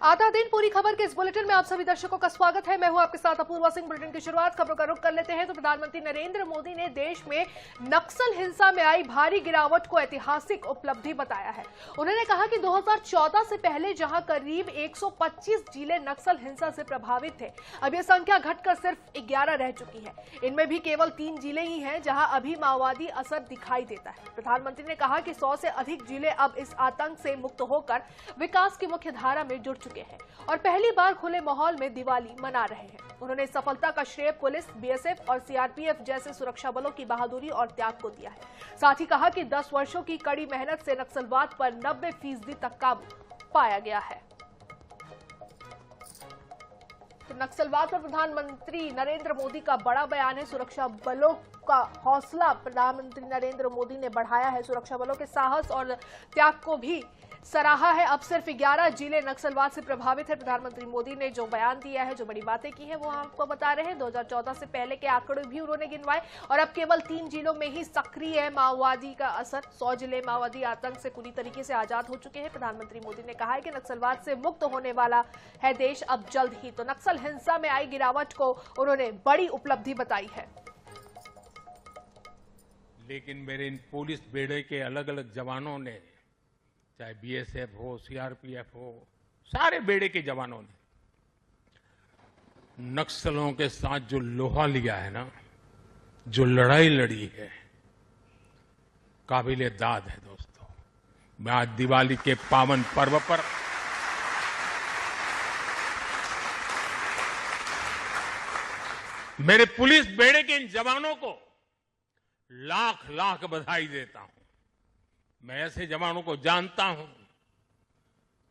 आधा दिन पूरी खबर के इस बुलेटिन में आप सभी दर्शकों का स्वागत है। मैं हूं आपके साथ अपूर्वा सिंह। बुलेटिन की शुरुआत खबरों का रुख कर लेते हैं तो प्रधानमंत्री नरेंद्र मोदी ने देश में नक्सल हिंसा में आई भारी गिरावट को ऐतिहासिक उपलब्धि बताया है। उन्होंने कहा कि 2014 से पहले जहां करीब 125 जिले नक्सल हिंसा से प्रभावित थे, अब यह संख्या घटकर सिर्फ 11 रह चुकी है। इनमें भी केवल 3 जिले ही हैं जहां अभी माओवादी असर दिखाई देता है। प्रधानमंत्री ने कहा कि 100 से अधिक जिले अब इस आतंक से मुक्त होकर विकास की मुख्य धारा में जुड़ चुके हैं और पहली बार खुले माहौल में दिवाली मना रहे हैं। उन्होंने इस सफलता का श्रेय पुलिस, बीएसएफ और सीआरपीएफ जैसे सुरक्षा बलों की बहादुरी और त्याग को दिया है। साथ ही कहा कि 10 वर्षों की कड़ी मेहनत से नक्सलवाद पर 90% तक काबू पाया गया है। तो नक्सलवाद पर प्रधानमंत्री नरेंद्र मोदी का बड़ा बयान है। सुरक्षा बलों का हौसला प्रधानमंत्री नरेंद्र मोदी ने बढ़ाया है। सुरक्षा बलों के साहस और त्याग को भी सराहा है। अब सिर्फ 11 जिले नक्सलवाद से प्रभावित है। प्रधानमंत्री मोदी ने जो बयान दिया है, जो बड़ी बातें की हैं, वो आपको बता रहे हैं। 2014 से पहले के आंकड़े भी उन्होंने गिनवाए और अब केवल 3 जिलों में ही सक्रिय है माओवादी का असर। 100 जिले माओवादी आतंक से पूरी तरीके से आजाद हो चुके हैं। प्रधानमंत्री मोदी ने कहा है कि नक्सलवाद से मुक्त होने वाला है देश अब जल्द ही। तो नक्सल हिंसा में आई गिरावट को उन्होंने बड़ी उपलब्धि बताई है। लेकिन मेरे इन पुलिस बेड़े के अलग अलग जवानों ने, चाहे बीएसएफ हो, सीआरपीएफ हो, सारे बेड़े के जवानों ने नक्सलों के साथ जो लोहा लिया है ना, जो लड़ाई लड़ी है, काबिले दाद है दोस्तों। मैं आज दिवाली के पावन पर्व पर मेरे पुलिस बेड़े के इन जवानों को लाख लाख बधाई देता हूं। मैं ऐसे जवानों को जानता हूं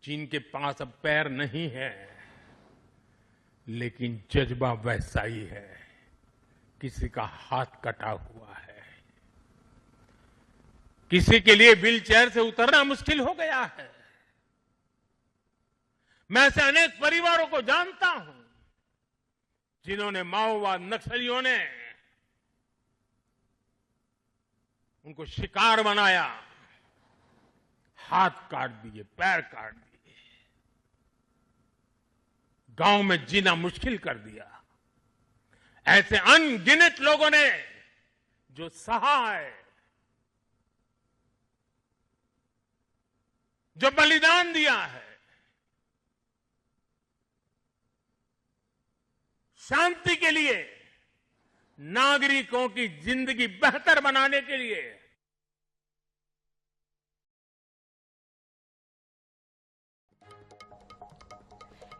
जिनके पास अब पैर नहीं है, लेकिन जज्बा वैसा ही है। किसी का हाथ कटा हुआ है, किसी के लिए व्हील चेयर से उतरना मुश्किल हो गया है। मैं ऐसे अनेक परिवारों को जानता हूं जिन्होंने माओवाद नक्सलियों ने उनको शिकार बनाया, हाथ काट दिए, पैर काट दिए, गांव में जीना मुश्किल कर दिया। ऐसे अनगिनत लोगों ने जो सहा है, जो बलिदान दिया है, शांति के लिए, नागरिकों की जिंदगी बेहतर बनाने के लिए,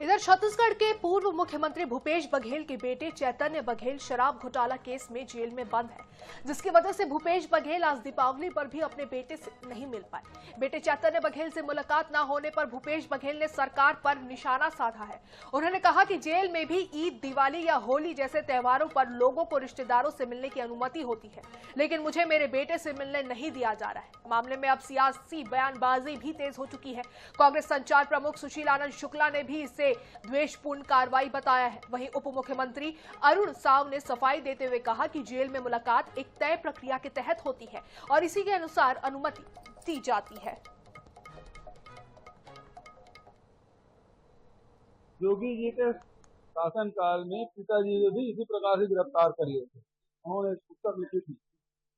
इधर छत्तीसगढ़ के पूर्व मुख्यमंत्री भूपेश बघेल के बेटे चैतन्य बघेल शराब घोटाला केस में जेल में बंद है, जिसकी वजह से भूपेश बघेल आज दीपावली पर भी अपने बेटे से नहीं मिल पाए। बेटे चैतन्य बघेल से मुलाकात न होने पर भूपेश बघेल ने सरकार पर निशाना साधा है। उन्होंने कहा कि जेल में भी ईद, दिवाली या होली जैसे त्योहारों पर लोगों को रिश्तेदारों से मिलने की अनुमति होती है, लेकिन मुझे मेरे बेटे से मिलने नहीं दिया जा रहा है। मामले में अब सियासी बयानबाजी भी तेज हो चुकी है। कांग्रेस संचार प्रमुख सुशील आनंद शुक्ला ने भी इसे द्वेषपूर्ण कार्रवाई बताया है। वहीं उप मुख्यमंत्री अरुण साव ने सफाई देते हुए कहा कि जेल में मुलाकात एक तय प्रक्रिया के तहत होती है और इसी के अनुसार अनुमति दी जाती है। योगी जी के शासनकाल में पिताजी ने भी इसी प्रकार से गिरफ्तार कर लिए थे। उन्होंने एक पुस्तक लिखी थी,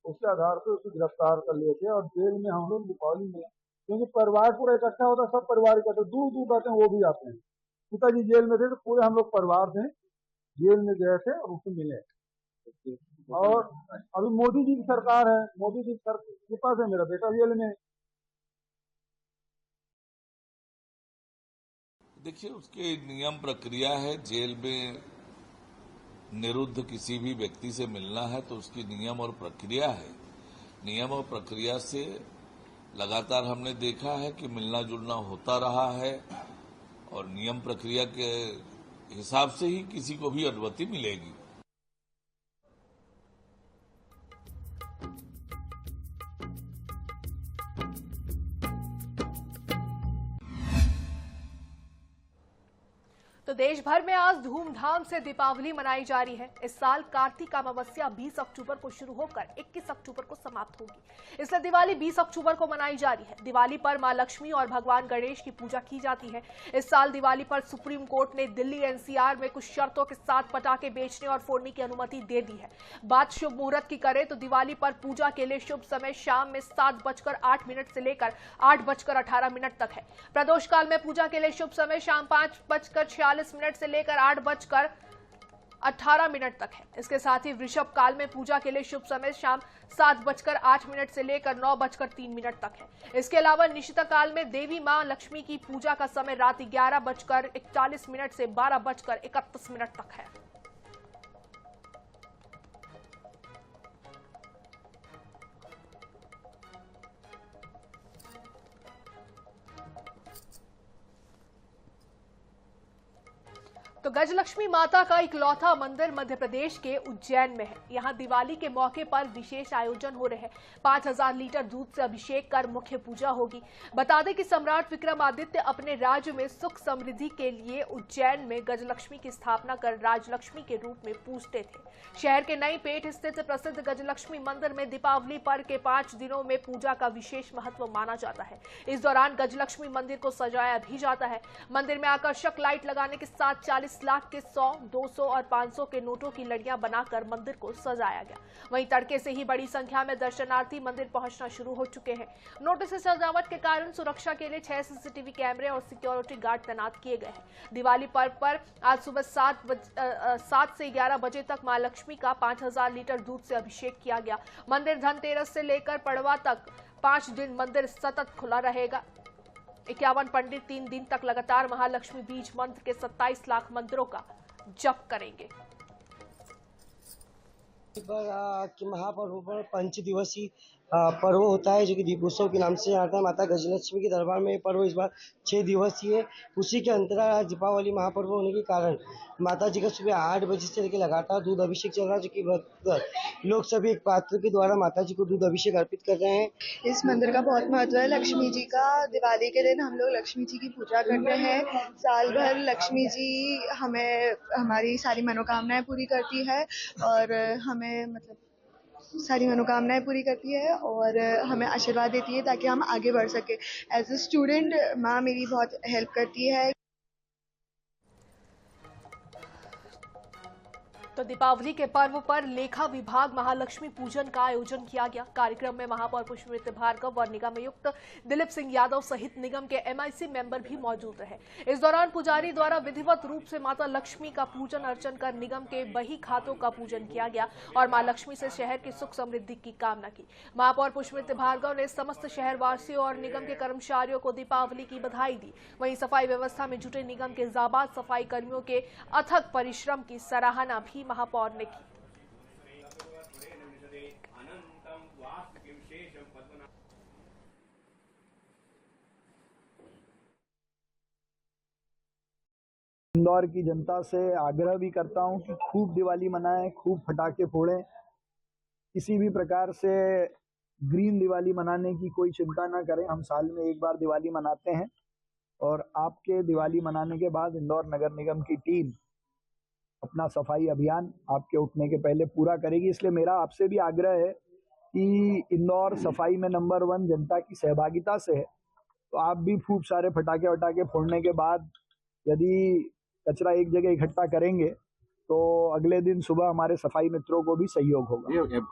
उसके आधार पर उसे गिरफ्तार कर लिए थे और जेल में हम लोग दीपावली में, क्योंकि परिवार पूरा इकट्ठा होता, सब परिवार इकट्ठे, दूर दूर रहते हैं, वो भी आते हैं। पिताजी जेल में थे तो पूरे हम लोग परिवार थे, जेल में गए थे और उससे मिले। और अभी मोदी जी की सरकार है, मोदी जी की कृपा से मेरा बेटा जेल में। देखिए, उसके नियम प्रक्रिया है। जेल में निरुद्ध किसी भी व्यक्ति से मिलना है तो उसकी नियम और प्रक्रिया है। नियम और प्रक्रिया से लगातार हमने देखा है कि मिलना जुलना होता रहा है और नियम प्रक्रिया के हिसाब से ही किसी को भी अनुमति मिलेगी। तो देश भर में आज धूमधाम से दीपावली मनाई जा रही है। इस साल कार्तिक अमावस्या 20 अक्टूबर को शुरू होकर 21 अक्टूबर को समाप्त होगी, इसलिए दिवाली 20 अक्टूबर को मनाई जा रही है। दिवाली पर मां लक्ष्मी और भगवान गणेश की पूजा की जाती है। इस साल दिवाली पर सुप्रीम कोर्ट ने दिल्ली एनसीआर में कुछ शर्तों के साथ पटाखे बेचने और फोड़ने की अनुमति दे दी है। बात शुभ मुहूर्त की करें तो दिवाली पर पूजा के लिए शुभ समय शाम में 7:08 से लेकर 8:18 तक है। प्रदोष काल में पूजा के लिए शुभ समय शाम 5:46 से लेकर 8:18 तक है। इसके साथ ही वृषभ काल में पूजा के लिए शुभ समय शाम 7:08 से लेकर 9:03 तक है। इसके अलावा निशिता काल में देवी मां लक्ष्मी की पूजा का समय रात 11:41 से 12:31 तक है। तो गजलक्ष्मी माता का इकलौता मंदिर मध्य प्रदेश के उज्जैन में है। यहाँ दिवाली के मौके पर विशेष आयोजन हो रहे हैं। 5000 लीटर दूध से अभिषेक कर मुख्य पूजा होगी। बता दें कि सम्राट विक्रमादित्य अपने राज्य में सुख समृद्धि के लिए उज्जैन में गजलक्ष्मी की स्थापना कर राजलक्ष्मी के रूप में पूजते थे। शहर के नई पेठ स्थित प्रसिद्ध गजलक्ष्मी मंदिर में दीपावली पर्व के 5 दिनों में पूजा का विशेष महत्व माना जाता है। इस दौरान गजलक्ष्मी मंदिर को सजाया भी जाता है। मंदिर में आकर्षक लाइट लगाने के साथ 40 लाख के 100, 200 और 500 के नोटों की लड़ियां बनाकर मंदिर को सजाया गया। वहीं तड़के से ही बड़ी संख्या में दर्शनार्थी मंदिर पहुंचना शुरू हो चुके हैं। नोटिस से सजावट के कारण सुरक्षा के लिए 6 सीसीटीवी कैमरे और सिक्योरिटी गार्ड तैनात किए गए हैं। दिवाली पर्व पर आज सुबह 7 से 11 बजे तक मां लक्ष्मी का 5000 लीटर दूध से अभिषेक किया गया। मंदिर धनतेरस से लेकर पड़वा तक 5 दिन मंदिर सतत खुला रहेगा। 51 पंडित 3 दिन तक लगातार महालक्ष्मी बीज मंत्र के 27 लाख मंत्रों का जप करेंगे। महापर्व पर 5 दिवसीय पर्व होता है जो कि दीपोत्सव के नाम से आता है। माता गजलक्ष्मी के दरबार में पर्व इस बार 6 दिवसीय है। उसी के अंतराल आज दीपावली महापर्व होने के कारण माता जी का सुबह 8 बजे से लेकर लगातार दूध अभिषेक चल रहा है, जो कि भक्त लोग सभी एक पात्र के द्वारा माता जी को दूध अभिषेक अर्पित कर रहे हैं। इस मंदिर का बहुत महत्व है। लक्ष्मी जी का दिवाली के दिन हम लोग लक्ष्मी जी की पूजा करते हैं। साल भर लक्ष्मी जी हमें हमारी सारी मनोकामनाएं पूरी करती है और हमें सारी मनोकामनाएं पूरी करती है और हमें आशीर्वाद देती है ताकि हम आगे बढ़ सके। एज ए स्टूडेंट माँ मेरी बहुत हेल्प करती है। तो दीपावली के पर्व पर लेखा विभाग महालक्ष्मी पूजन का आयोजन किया गया। कार्यक्रम में महापौर पुष्पमित्र भार्गव और निगम आयुक्त दिलीप सिंह यादव सहित निगम के MIC मेंबर भी मौजूद रहे। इस दौरान पुजारी द्वारा विधिवत रूप से माता लक्ष्मी का पूजन अर्चन कर निगम के बही खातों का पूजन किया गया और मां लक्ष्मी से शहर की सुख समृद्धि की कामना की। महापौर पुष्पमित्र भार्गव ने समस्त शहरवासियों और निगम के कर्मचारियों को दीपावली की बधाई दी। वहीं सफाई व्यवस्था में जुटे निगम के जाबाज सफाई कर्मियों के अथक परिश्रम की सराहना भी महापौर ने की। इंदौर की जनता से आग्रह भी करता हूं कि खूब दिवाली मनाएं, खूब पटाखे फोड़ें। किसी भी प्रकार से ग्रीन दिवाली मनाने की कोई चिंता ना करें। हम साल में एक बार दिवाली मनाते हैं और आपके दिवाली मनाने के बाद इंदौर नगर निगम की टीम अपना सफाई अभियान आपके उठने के पहले पूरा करेगी। इसलिए मेरा आपसे भी आग्रह है कि इंदौर सफाई में नंबर 1 जनता की सहभागिता से है, तो आप भी खूब सारे पटाखे वटाखे फोड़ने के बाद यदि कचरा एक जगह इकट्ठा करेंगे तो अगले दिन सुबह हमारे सफाई मित्रों को भी सहयोग होगा।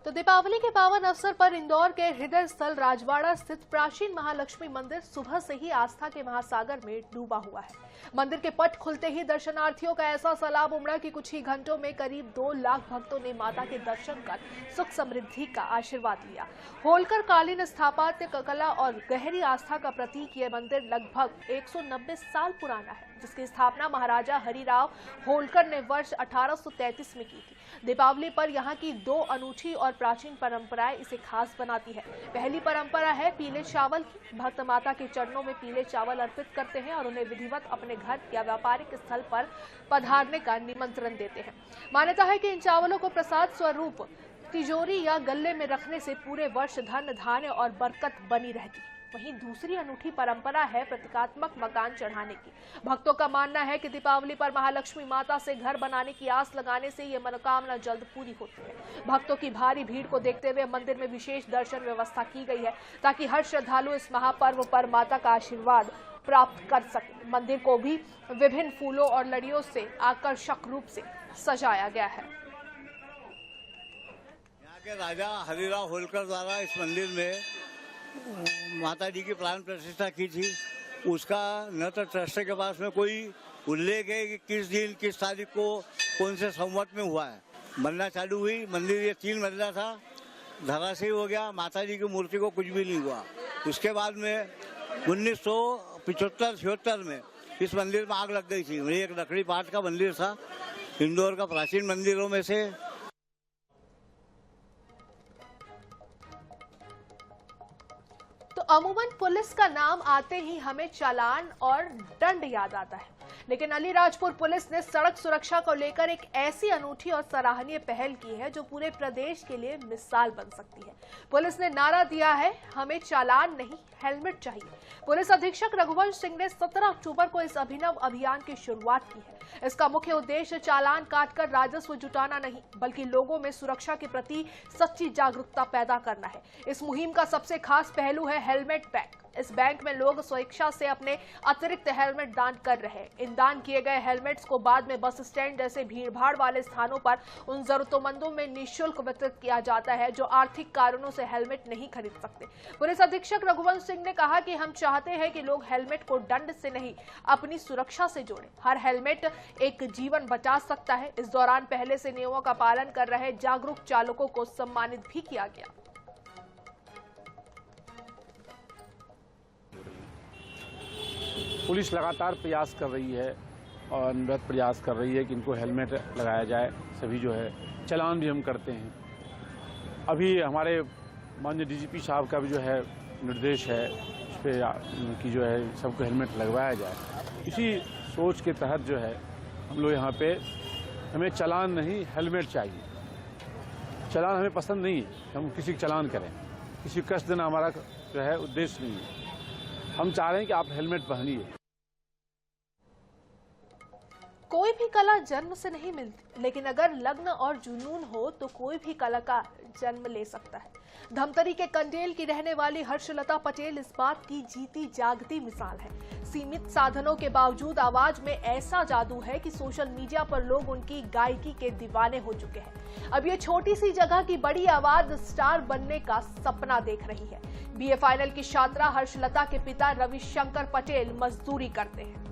तो दीपावली के पावन अवसर पर इंदौर के हृदय स्थल राजवाड़ा स्थित प्राचीन महालक्ष्मी मंदिर सुबह से ही आस्था के महासागर में डूबा हुआ है। मंदिर के पट खुलते ही दर्शनार्थियों का ऐसा सैलाब उमड़ा कि कुछ ही घंटों में करीब 2 लाख भक्तों ने माता के दर्शन कर सुख समृद्धि का आशीर्वाद लिया। होलकर कालीन स्थापत्य कला और गहरी आस्था का प्रतीक ये मंदिर लगभग 190 साल पुराना है, जिसकी स्थापना महाराजा हरिराव होलकर ने वर्ष 1833 में की थी। दीपावली पर यहाँ की 2 अनूठी और प्राचीन परंपराएं इसे खास बनाती है। पहली परंपरा है पीले चावल की। भक्त माता के चरणों में पीले चावल अर्पित करते हैं और उन्हें विधिवत अपने घर या व्यापारिक स्थल पर पधारने का निमंत्रण देते हैं। मान्यता है कि इन चावलों को प्रसाद स्वरूप तिजोरी या गल्ले में रखने से पूरे वर्ष धन धान्य और बरकत बनी रहती। वहीं दूसरी अनूठी परंपरा है प्रतीकात्मक मकान चढ़ाने की। भक्तों का मानना है कि दीपावली पर महालक्ष्मी माता से घर बनाने की आस लगाने से ये मनोकामना जल्द पूरी होती है। भक्तों की भारी भीड़ को देखते हुए मंदिर में विशेष दर्शन व्यवस्था की गई है ताकि हर श्रद्धालु इस महापर्व पर माता का आशीर्वाद प्राप्त कर सके। मंदिर को भी विभिन्न फूलों और लड़ियों से आकर्षक रूप से सजाया गया है। यहाँ के राजा हरिराव होलकर द्वारा इस मंदिर में माता जी की प्राण प्रतिष्ठा की थी। उसका न तो ट्रस्ट के पास में कोई उल्लेख है कि किस दिन किस तारीख को कौन से संवत में हुआ है। बनना चालू हुई मंदिर, ये 3 मंजिला था, धराशायी हो गया। माता जी की मूर्ति को कुछ भी नहीं हुआ। उसके बाद में 1975-76 में इस मंदिर में आग लग गई थी। ये एक लकड़ी पाट का मंदिर था, इंदौर का प्राचीन मंदिरों में से। तो अमूमन पुलिस का नाम आते ही हमें चालान और दंड याद आता है, लेकिन अलीराजपुर पुलिस ने सड़क सुरक्षा को लेकर एक ऐसी अनूठी और सराहनीय पहल की है जो पूरे प्रदेश के लिए मिसाल बन सकती है। पुलिस ने नारा दिया है, हमें चालान नहीं हेलमेट चाहिए। पुलिस अधीक्षक रघुवंश सिंह ने 17 अक्टूबर को इस अभिनव अभियान की शुरुआत की है। इसका मुख्य उद्देश्य चालान काटकर राजस्व जुटाना नहीं, बल्कि लोगों में सुरक्षा के प्रति सच्ची जागरूकता पैदा करना है। इस मुहिम का सबसे खास पहलू है हेलमेट बैंक। इस बैंक में लोग स्वेच्छा से अपने अतिरिक्त हेलमेट दान कर रहे हैं। इन दान किए गए हेलमेट्स को बाद में बस स्टैंड जैसे भीड़भाड़ वाले स्थानों पर उन जरूरतमंदों में निःशुल्क वितरित किया जाता है जो आर्थिक कारणों से हेलमेट नहीं खरीद सकते। पुलिस अधीक्षक रघुवंश सिंह ने कहा कि हम चाहते हैं कि लोग हेलमेट को दंड से नहीं, अपनी सुरक्षा से जोड़ें। हर हेलमेट एक जीवन बचा सकता है। इस दौरान पहले से नियमों का पालन कर रहे जागरूक चालकों को सम्मानित भी किया गया। पुलिस लगातार प्रयास कर रही है और निरंतर प्रयास कर रही है कि इनको हेलमेट लगाया जाए। सभी जो है चालान भी हम करते हैं। अभी हमारे माननीय डीजीपी साहब का भी जो है निर्देश है इस पर कि जो है सबको हेलमेट लगवाया जाए। इसी सोच के तहत जो है हम लोग यहाँ पे हमें चालान नहीं हेलमेट चाहिए। चालान हमें पसंद नहीं है, हम किसी का चालान करें, किसी को कष्ट देना हमारा जो है उद्देश्य नहीं है। हम चाह रहे हैं कि आप हेलमेट पहनिए। कोई भी कला जन्म से नहीं मिलती, लेकिन अगर लगन और जुनून हो तो कोई भी कलाकार जन्म ले सकता है। धमतरी के कंडेल की रहने वाली हर्षलता पटेल इस बात की जीती जागती मिसाल है। सीमित साधनों के बावजूद आवाज में ऐसा जादू है कि सोशल मीडिया पर लोग उनकी गायकी के दीवाने हो चुके हैं। अब ये छोटी सी जगह की बड़ी आवाज स्टार बनने का सपना देख रही है। बीए फाइनल की छात्रा हर्षलता के पिता रविशंकर पटेल मजदूरी करते हैं।